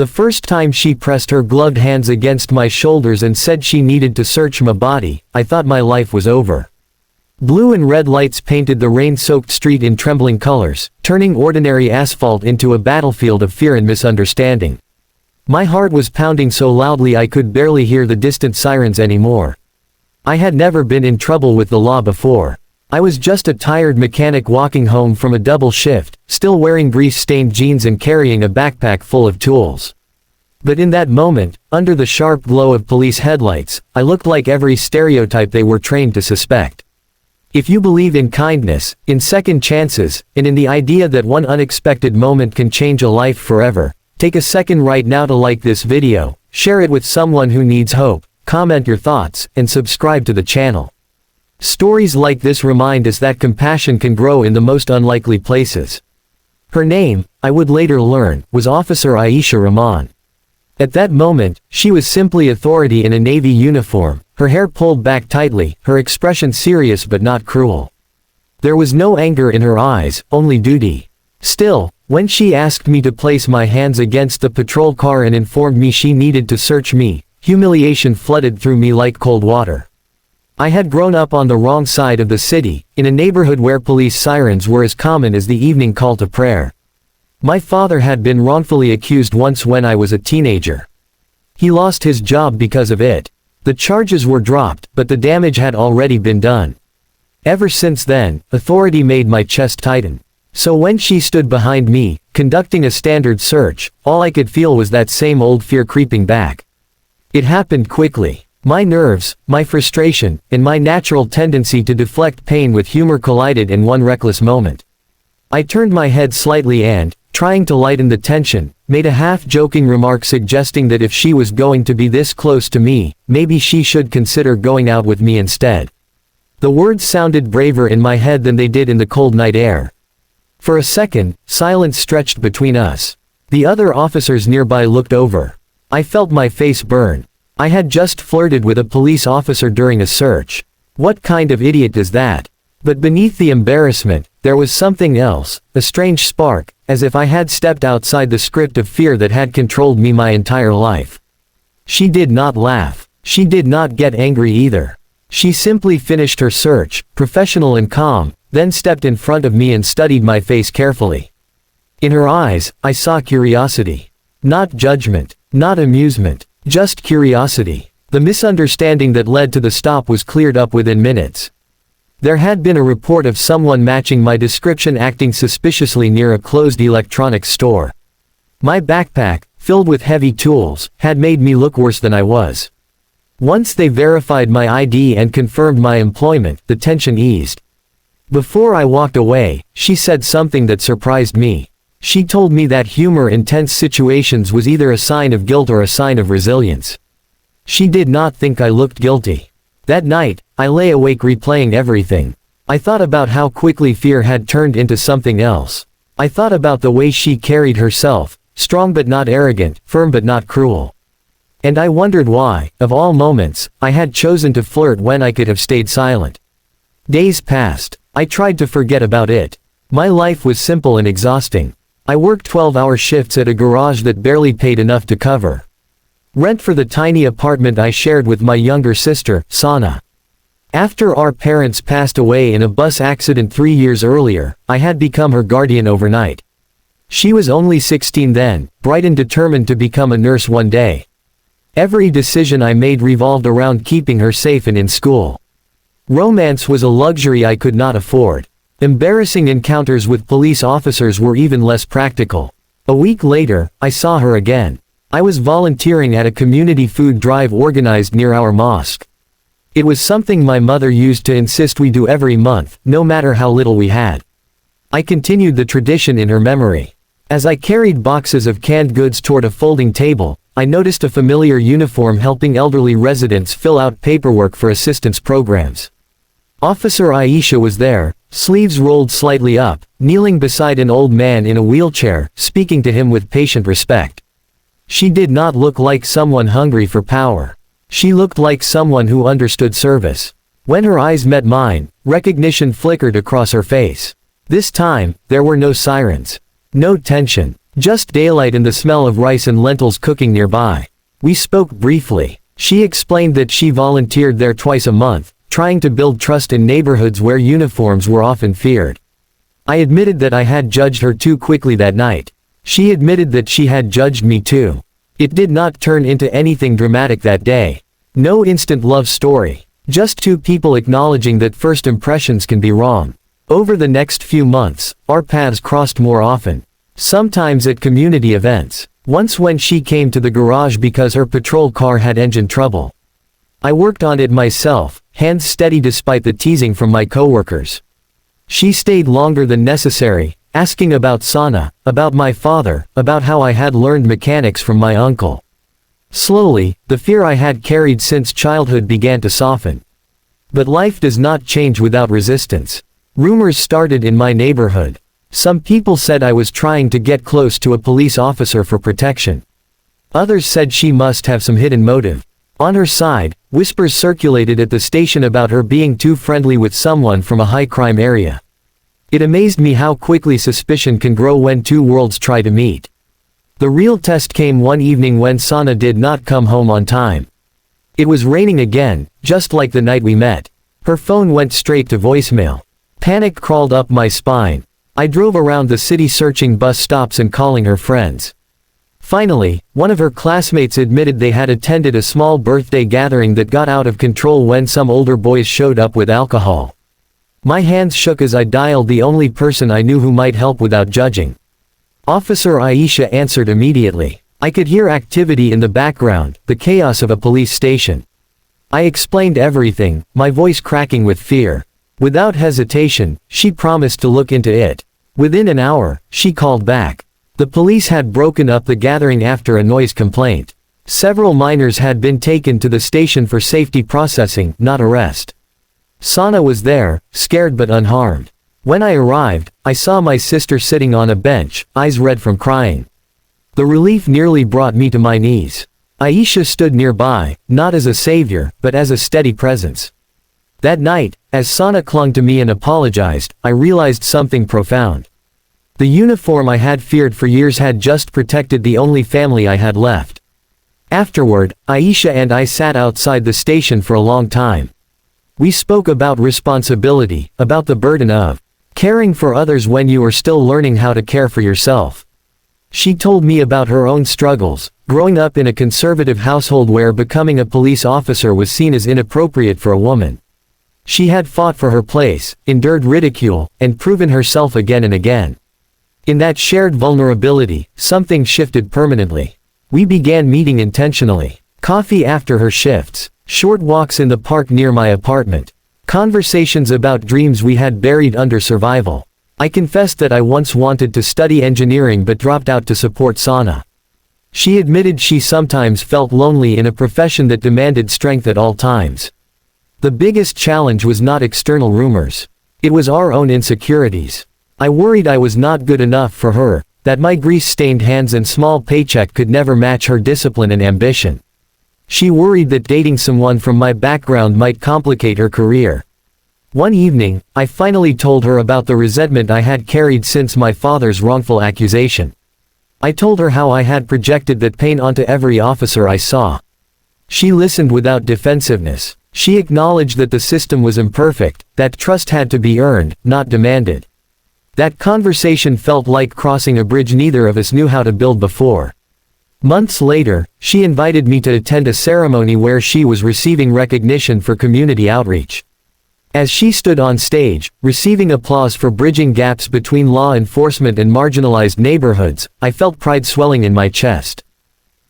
The first time she pressed her gloved hands against my shoulders and said she needed to search my body, I thought my life was over. Blue and red lights painted the rain-soaked street in trembling colors, turning ordinary asphalt into a battlefield of fear and misunderstanding. My heart was pounding so loudly I could barely hear the distant sirens anymore. I had never been in trouble with the law before. I was just a tired mechanic walking home from a double shift, still wearing grease-stained jeans and carrying a backpack full of tools. But in that moment, under the sharp glow of police headlights, I looked like every stereotype they were trained to suspect. If you believe in kindness, in second chances, and in the idea that one unexpected moment can change a life forever, take a second right now to like this video, share it with someone who needs hope, comment your thoughts, and subscribe to the channel. Stories like this remind us that compassion can grow in the most unlikely places. Her name, I would later learn, was Officer Aisha Rahman. At that moment, she was simply authority in a Navy uniform, her hair pulled back tightly, her expression serious but not cruel. There was no anger in her eyes, only duty. Still, when she asked me to place my hands against the patrol car and informed me she needed to search me, humiliation flooded through me like cold water. I had grown up on the wrong side of the city, in a neighborhood where police sirens were as common as the evening call to prayer. My father had been wrongfully accused once when I was a teenager. He lost his job because of it. The charges were dropped, but the damage had already been done. Ever since then, authority made my chest tighten. So when she stood behind me, conducting a standard search, all I could feel was that same old fear creeping back. It happened quickly. My nerves, my frustration, and my natural tendency to deflect pain with humor collided in one reckless moment. I turned my head slightly and, trying to lighten the tension, made a half-joking remark suggesting that if she was going to be this close to me, maybe she should consider going out with me instead. The words sounded braver in my head than they did in the cold night air. For a second, silence stretched between us. The other officers nearby looked over. I felt my face burn. I had just flirted with a police officer during a search. What kind of idiot does that? But beneath the embarrassment, there was something else, a strange spark, as if I had stepped outside the script of fear that had controlled me my entire life. She did not laugh. She did not get angry either. She simply finished her search, professional and calm, then stepped in front of me and studied my face carefully. In her eyes, I saw curiosity. Not judgment, not amusement. Just curiosity. The misunderstanding that led to the stop was cleared up within minutes. There had been a report of someone matching my description acting suspiciously near a closed electronics store. My backpack, filled with heavy tools, had made me look worse than I was. Once they verified my ID and confirmed my employment, the tension eased. Before I walked away, she said something that surprised me. She told me that humor in tense situations was either a sign of guilt or a sign of resilience. She did not think I looked guilty. That night, I lay awake replaying everything. I thought about how quickly fear had turned into something else. I thought about the way she carried herself, strong but not arrogant, firm but not cruel. And I wondered why, of all moments, I had chosen to flirt when I could have stayed silent. Days passed. I tried to forget about it. My life was simple and exhausting. I worked 12-hour shifts at a garage that barely paid enough to cover rent for the tiny apartment I shared with my younger sister, Sana. After our parents passed away in a bus accident 3 years earlier, I had become her guardian overnight. She was only 16 then, bright and determined to become a nurse one day. Every decision I made revolved around keeping her safe and in school. Romance was a luxury I could not afford. Embarrassing encounters with police officers were even less practical. A week later, I saw her again. I was volunteering at a community food drive organized near our mosque. It was something my mother used to insist we do every month, no matter how little we had. I continued the tradition in her memory. As I carried boxes of canned goods toward a folding table, I noticed a familiar uniform helping elderly residents fill out paperwork for assistance programs. Officer Aisha was there, sleeves rolled slightly up, kneeling beside an old man in a wheelchair, speaking to him with patient respect. She did not look like someone hungry for power. She looked like someone who understood service. When her eyes met mine, recognition flickered across her face. This time, there were no sirens. No tension. Just daylight and the smell of rice and lentils cooking nearby. We spoke briefly. She explained that she volunteered there twice a month, trying to build trust in neighborhoods where uniforms were often feared. I admitted that I had judged her too quickly that night. She admitted that she had judged me too. It did not turn into anything dramatic that day. No instant love story. Just two people acknowledging that first impressions can be wrong. Over the next few months, our paths crossed more often. Sometimes at community events. Once when she came to the garage because her patrol car had engine trouble. I worked on it myself, hands steady despite the teasing from my coworkers. She stayed longer than necessary, asking about Sana, about my father, about how I had learned mechanics from my uncle. Slowly, the fear I had carried since childhood began to soften. But life does not change without resistance. Rumors started in my neighborhood. Some people said I was trying to get close to a police officer for protection. Others said she must have some hidden motive. On her side, whispers circulated at the station about her being too friendly with someone from a high-crime area. It amazed me how quickly suspicion can grow when two worlds try to meet. The real test came one evening when Sana did not come home on time. It was raining again, just like the night we met. Her phone went straight to voicemail. Panic crawled up my spine. I drove around the city searching bus stops and calling her friends. Finally, one of her classmates admitted they had attended a small birthday gathering that got out of control when some older boys showed up with alcohol. My hands shook as I dialed the only person I knew who might help without judging. Officer Aisha answered immediately. I could hear activity in the background, the chaos of a police station. I explained everything, my voice cracking with fear. Without hesitation, she promised to look into it. Within an hour, she called back. The police had broken up the gathering after a noise complaint. Several minors had been taken to the station for safety processing, not arrest. Sana was there, scared but unharmed. When I arrived, I saw my sister sitting on a bench, eyes red from crying. The relief nearly brought me to my knees. Aisha stood nearby, not as a savior, but as a steady presence. That night, as Sana clung to me and apologized, I realized something profound. The uniform I had feared for years had just protected the only family I had left. Afterward, Aisha and I sat outside the station for a long time. We spoke about responsibility, about the burden of caring for others when you are still learning how to care for yourself. She told me about her own struggles, growing up in a conservative household where becoming a police officer was seen as inappropriate for a woman. She had fought for her place, endured ridicule, and proven herself again and again. In that shared vulnerability, something shifted permanently. We began meeting intentionally. Coffee after her shifts. Short walks in the park near my apartment. Conversations about dreams we had buried under survival. I confessed that I once wanted to study engineering but dropped out to support Sana. She admitted she sometimes felt lonely in a profession that demanded strength at all times. The biggest challenge was not external rumors. It was our own insecurities. I worried I was not good enough for her, that my grease-stained hands and small paycheck could never match her discipline and ambition. She worried that dating someone from my background might complicate her career. One evening, I finally told her about the resentment I had carried since my father's wrongful accusation. I told her how I had projected that pain onto every officer I saw. She listened without defensiveness. She acknowledged that the system was imperfect, that trust had to be earned, not demanded. That conversation felt like crossing a bridge neither of us knew how to build before. Months later, she invited me to attend a ceremony where she was receiving recognition for community outreach. As she stood on stage, receiving applause for bridging gaps between law enforcement and marginalized neighborhoods, I felt pride swelling in my chest.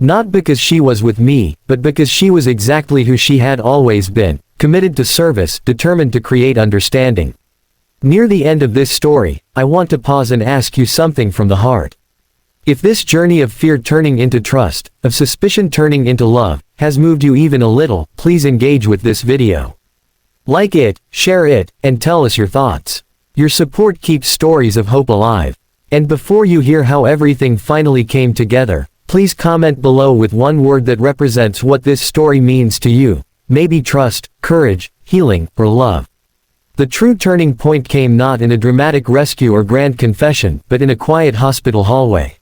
Not because she was with me, but because she was exactly who she had always been, committed to service, determined to create understanding. Near the end of this story, I want to pause and ask you something from the heart. If this journey of fear turning into trust, of suspicion turning into love, has moved you even a little, please engage with this video. Like it, share it, and tell us your thoughts. Your support keeps stories of hope alive. And before you hear how everything finally came together, please comment below with one word that represents what this story means to you. Maybe trust, courage, healing, or love. The true turning point came not in a dramatic rescue or grand confession, but in a quiet hospital hallway.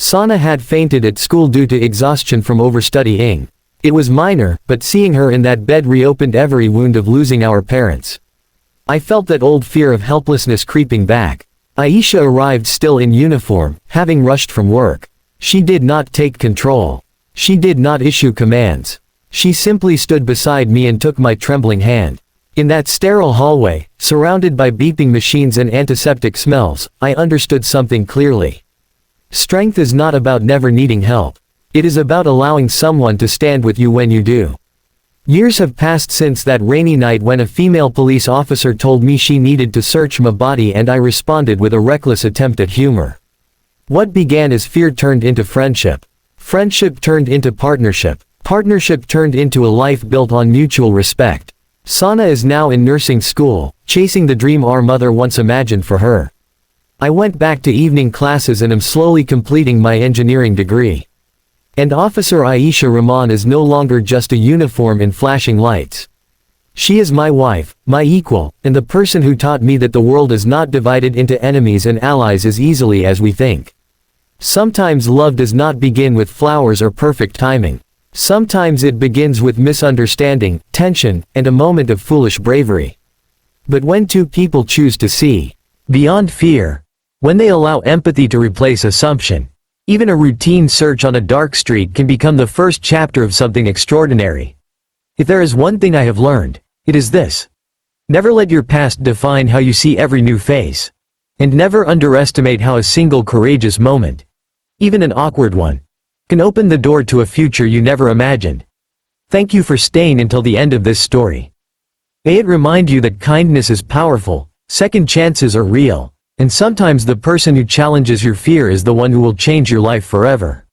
Sana had fainted at school due to exhaustion from overstudying. It was minor, but seeing her in that bed reopened every wound of losing our parents. I felt that old fear of helplessness creeping back. Aisha arrived still in uniform, having rushed from work. She did not take control. She did not issue commands. She simply stood beside me and took my trembling hand. In that sterile hallway, surrounded by beeping machines and antiseptic smells, I understood something clearly. Strength is not about never needing help. It is about allowing someone to stand with you when you do. Years have passed since that rainy night when a female police officer told me she needed to search my body, and I responded with a reckless attempt at humor. What began as fear turned into friendship. Friendship turned into partnership. Partnership turned into a life built on mutual respect. Sana is now in nursing school, chasing the dream our mother once imagined for her. I went back to evening classes and am slowly completing my engineering degree. And Officer Aisha Rahman is no longer just a uniform in flashing lights. She is my wife, my equal, and the person who taught me that the world is not divided into enemies and allies as easily as we think. Sometimes love does not begin with flowers or perfect timing. Sometimes it begins with misunderstanding, tension, and a moment of foolish bravery. But when two people choose to see beyond fear, when they allow empathy to replace assumption, even a routine search on a dark street can become the first chapter of something extraordinary. If there is one thing I have learned, it is this. Never let your past define how you see every new face. And never underestimate how a single courageous moment, even an awkward one, can open the door to a future you never imagined. Thank you for staying until the end of this story. May it remind you that kindness is powerful, second chances are real, and sometimes the person who challenges your fear is the one who will change your life forever.